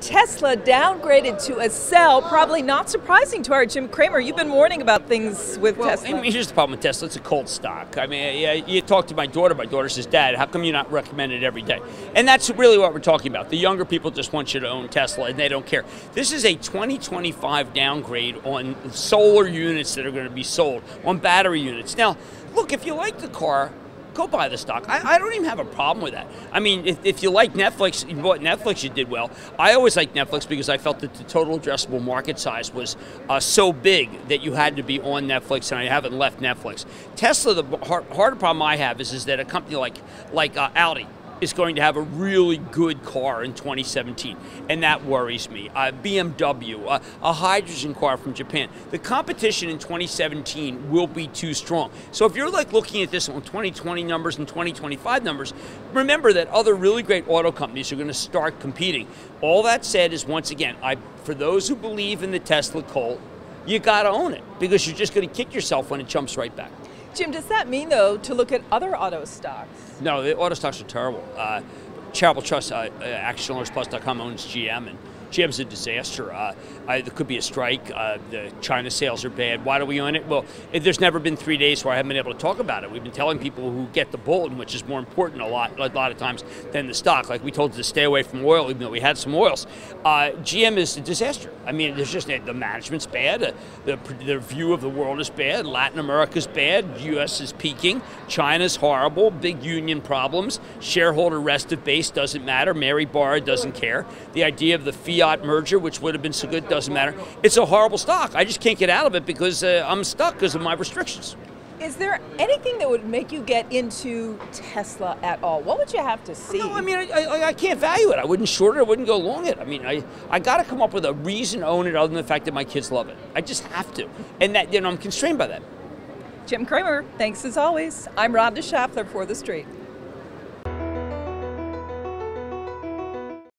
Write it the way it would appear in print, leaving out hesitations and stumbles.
Tesla downgraded to a sell, probably not surprising to our Jim Cramer. You've been warning about things with Tesla. I mean, here's the problem with Tesla. It's a cold stock. I mean, you talk to my daughter says, Dad, how come you not recommend it every day? And that's really what we're talking about. The younger people just want you to own Tesla, and they don't care. This is a 2025 downgrade on solar units that are going to be sold, on battery units. Now, look, if you like the car, go buy the stock. I don't even have a problem with that. I mean, if you like Netflix, you bought Netflix, you did well. I always liked Netflix because I felt that the total addressable market size was so big that you had to be on Netflix, and I haven't left Netflix. Tesla, the harder problem I have is that a company like Audi is going to have a really good car in 2017, and that worries me. BMW, a hydrogen car from Japan. The competition in 2017 will be too strong. So if you're like looking at this on 2020 numbers and 2025 numbers, remember that other really great auto companies are going to start competing. All that said is, once again, for those who believe in the Tesla cult, you got to own it, because you're just going to kick yourself when it jumps right back. Jim, does that mean, though, to look at other auto stocks? No, the auto stocks are terrible. Charitable Trust, ActionAlersPlus.com owns GM, and GM's a disaster. There could be a strike. The China sales are bad. Why do we own it? Well, there's never been 3 days where I haven't been able to talk about it. We've been telling people who get the bulletin, which is more important a lot of times than the stock. Like we told you to stay away from oil, even though we had some oils. GM is a disaster. I mean, there's just the management's bad. The view of the world is bad. Latin America's bad. U.S. is peaking. China's horrible. Big union problems. Shareholder restive base doesn't matter. Mary Barra doesn't care. The idea of the Fiat merger, which would have been so good, doesn't matter. It's a horrible stock. I just can't get out of it because I'm stuck because of my restrictions. Is there anything that would make you get into Tesla at all? What would you have to see? No, I mean, I can't value it. I wouldn't short it. I wouldn't go long it. I mean, I got to come up with a reason to own it other than the fact that my kids love it. I just have to. And that, I'm constrained by that. Jim Cramer, thanks as always. I'm Rhonda Schaffler for The Street.